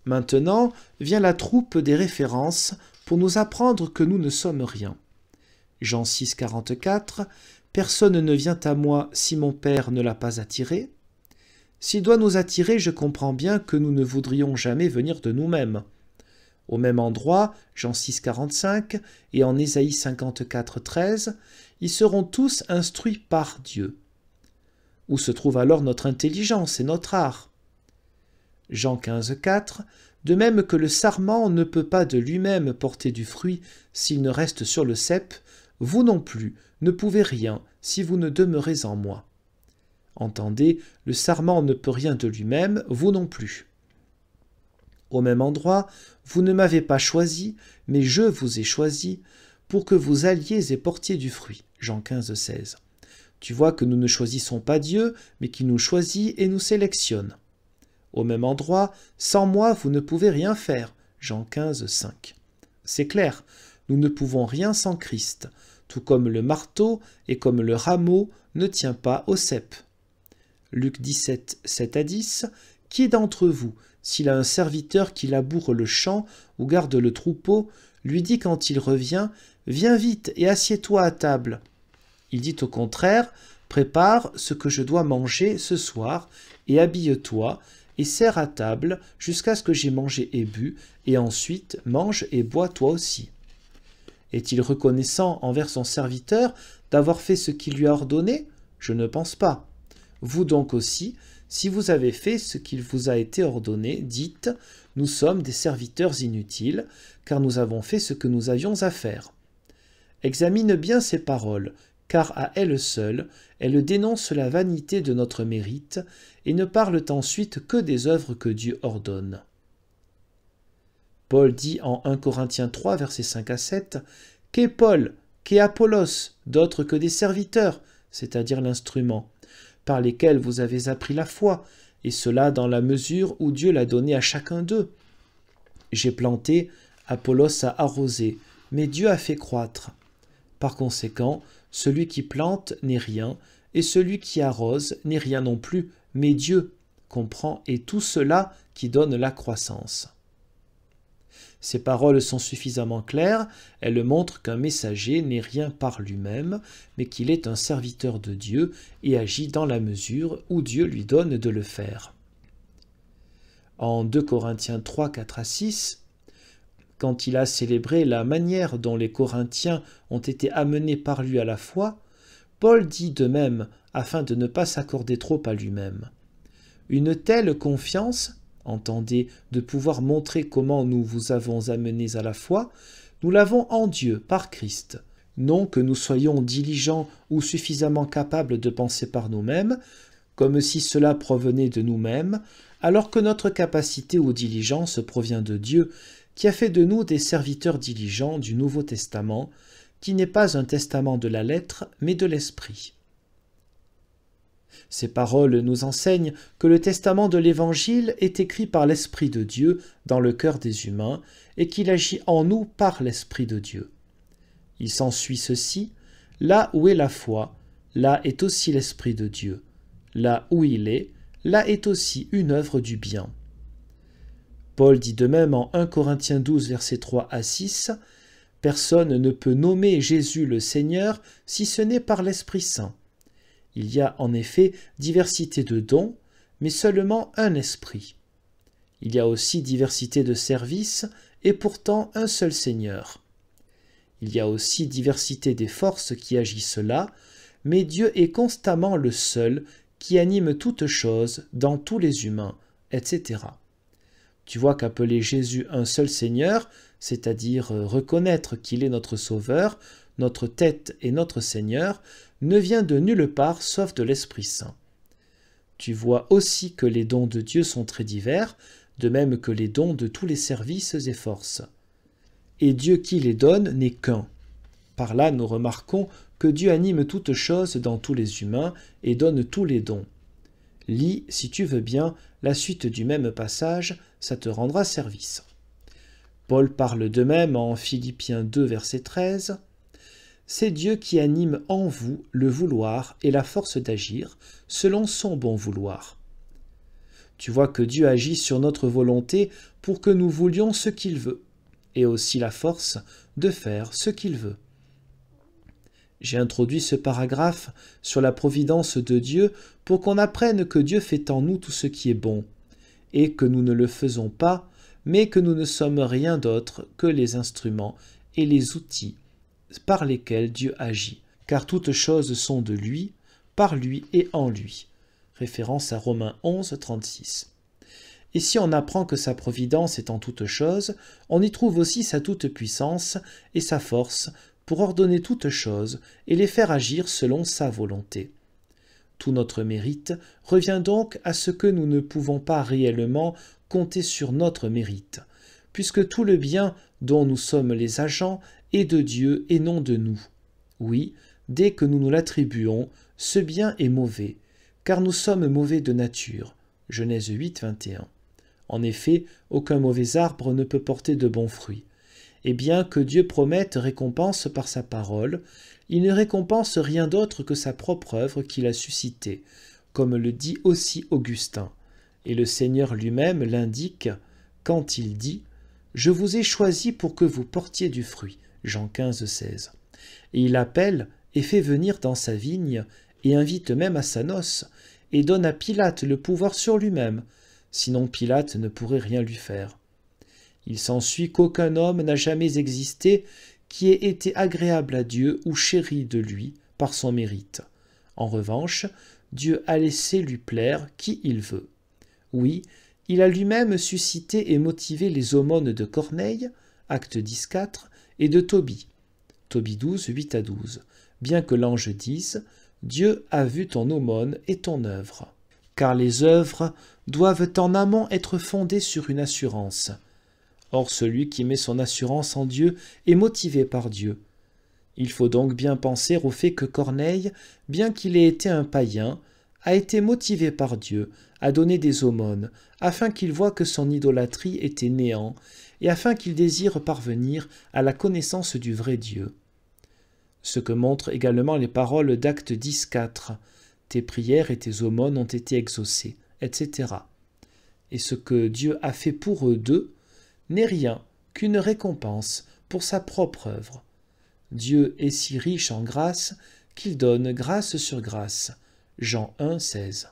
Maintenant vient la troupe des références pour nous apprendre que nous ne sommes rien. Jean 6, 44, « Personne ne vient à moi si mon Père ne l'a pas attiré. » S'il doit nous attirer, je comprends bien que nous ne voudrions jamais venir de nous-mêmes. Au même endroit, Jean 6, 45, et en Ésaïe 54, 13, ils seront tous instruits par Dieu. Où se trouve alors notre intelligence et notre art? Jean 15, 4, de même que le sarment ne peut pas de lui-même porter du fruit s'il ne reste sur le cep, vous non plus ne pouvez rien si vous ne demeurez en moi. Entendez, le sarment ne peut rien de lui-même, vous non plus. Au même endroit, vous ne m'avez pas choisi, mais je vous ai choisi, pour que vous alliez et portiez du fruit. Jean 15, 16. Tu vois que nous ne choisissons pas Dieu, mais qu'il nous choisit et nous sélectionne. Au même endroit, sans moi, vous ne pouvez rien faire. Jean 15, 5. C'est clair, nous ne pouvons rien sans Christ, tout comme le marteau et comme le rameau ne tient pas au cep. Luc 17, 7 à 10. Qui d'entre vous, s'il a un serviteur qui laboure le champ ou garde le troupeau, lui dit quand il revient, « Viens vite et assieds-toi à table ». Il dit au contraire, « Prépare ce que je dois manger ce soir et habille-toi et sers à table jusqu'à ce que j'ai mangé et bu, et ensuite mange et bois toi aussi. » Est-il reconnaissant envers son serviteur d'avoir fait ce qu'il lui a ordonné? Je ne pense pas. Vous donc aussi, si vous avez fait ce qu'il vous a été ordonné, dites « Nous sommes des serviteurs inutiles, car nous avons fait ce que nous avions à faire. » Examine bien ces paroles, car à elles seules, elles dénoncent la vanité de notre mérite et ne parlent ensuite que des œuvres que Dieu ordonne. Paul dit en 1 Corinthiens 3, versets 5 à 7, « Qu'est Paul, qu'est Apollos, d'autres que des serviteurs, c'est-à-dire l'instrument, par lesquels vous avez appris la foi, et cela dans la mesure où Dieu l'a donné à chacun d'eux. J'ai planté, Apollos a arrosé, mais Dieu a fait croître. Par conséquent, celui qui plante n'est rien, et celui qui arrose n'est rien non plus, mais Dieu comprend et tout cela qui donne la croissance. » Ces paroles sont suffisamment claires, elles montrent qu'un messager n'est rien par lui-même, mais qu'il est un serviteur de Dieu et agit dans la mesure où Dieu lui donne de le faire. En 2 Corinthiens 3, 4 à 6, quand il a célébré la manière dont les Corinthiens ont été amenés par lui à la foi, Paul dit de même, afin de ne pas s'accorder trop à lui-même. Une telle confiance, entendez, de pouvoir montrer comment nous vous avons amenés à la foi, nous l'avons en Dieu, par Christ. Non que nous soyons diligents ou suffisamment capables de penser par nous-mêmes, comme si cela provenait de nous-mêmes, alors que notre capacité ou diligence provient de Dieu, qui a fait de nous des serviteurs diligents du Nouveau Testament, qui n'est pas un testament de la lettre, mais de l'esprit. Ces paroles nous enseignent que le testament de l'Évangile est écrit par l'Esprit de Dieu dans le cœur des humains et qu'il agit en nous par l'Esprit de Dieu. Il s'ensuit ceci, là où est la foi, là est aussi l'Esprit de Dieu. Là où il est, là est aussi une œuvre du bien. Paul dit de même en 1 Corinthiens 12, versets 3 à 6, « Personne ne peut nommer Jésus le Seigneur si ce n'est par l'Esprit Saint. Il y a en effet diversité de dons, mais seulement un esprit. Il y a aussi diversité de services, et pourtant un seul Seigneur. Il y a aussi diversité des forces qui agissent là, mais Dieu est constamment le seul qui anime toutes choses dans tous les humains, etc. » Tu vois qu'appeler Jésus un seul Seigneur, c'est-à-dire reconnaître qu'il est notre Sauveur, notre tête et notre Seigneur, ne vient de nulle part sauf de l'Esprit Saint. Tu vois aussi que les dons de Dieu sont très divers, de même que les dons de tous les services et forces. Et Dieu qui les donne n'est qu'un. Par là, nous remarquons que Dieu anime toutes choses dans tous les humains et donne tous les dons. Lis, si tu veux bien, la suite du même passage, ça te rendra service. Paul parle de même en Philippiens 2, verset 13. « C'est Dieu qui anime en vous le vouloir et la force d'agir, selon son bon vouloir. » Tu vois que Dieu agit sur notre volonté pour que nous voulions ce qu'il veut, et aussi la force de faire ce qu'il veut. J'ai introduit ce paragraphe sur la providence de Dieu pour qu'on apprenne que Dieu fait en nous tout ce qui est bon, et que nous ne le faisons pas, mais que nous ne sommes rien d'autre que les instruments et les outils par lesquels Dieu agit, car toutes choses sont de lui, par lui et en lui. Référence à Romains 11, 36. Et si on apprend que sa providence est en toutes choses, on y trouve aussi sa toute-puissance et sa force pour ordonner toutes choses et les faire agir selon sa volonté. Tout notre mérite revient donc à ce que nous ne pouvons pas réellement compter sur notre mérite, puisque tout le bien dont nous sommes les agents est de Dieu et non de nous. Oui, dès que nous nous l'attribuons, ce bien est mauvais, car nous sommes mauvais de nature. Genèse 8, 21. En effet, aucun mauvais arbre ne peut porter de bons fruits. Et bien que Dieu promette récompense par sa parole, il ne récompense rien d'autre que sa propre œuvre qu'il a suscitée, comme le dit aussi Augustin. Et le Seigneur lui-même l'indique quand il dit « Je vous ai choisi pour que vous portiez du fruit » Jean 15, 16. Et il appelle et fait venir dans sa vigne, et invite même à sa noce, et donne à Pilate le pouvoir sur lui-même, sinon Pilate ne pourrait rien lui faire. Il s'ensuit qu'aucun homme n'a jamais existé qui ait été agréable à Dieu ou chéri de lui par son mérite. En revanche, Dieu a laissé lui plaire qui il veut. Oui, il a lui-même suscité et motivé les aumônes de Corneille, acte 10, 4, et de Tobie, Tobie 12, 8 à 12, bien que l'ange dise « Dieu a vu ton aumône et ton œuvre ». Car les œuvres doivent en amont être fondées sur une assurance. Or celui qui met son assurance en Dieu est motivé par Dieu. Il faut donc bien penser au fait que Corneille, bien qu'il ait été un païen, a été motivé par Dieu à donner des aumônes, afin qu'il voie que son idolâtrie était néant, et afin qu'il désire parvenir à la connaissance du vrai Dieu. Ce que montrent également les paroles d'Acte 10, 4. Tes prières et tes aumônes ont été exaucées, etc. Et ce que Dieu a fait pour eux deux n'est rien qu'une récompense pour sa propre œuvre. Dieu est si riche en grâce qu'il donne grâce sur grâce. Jean 1, 16.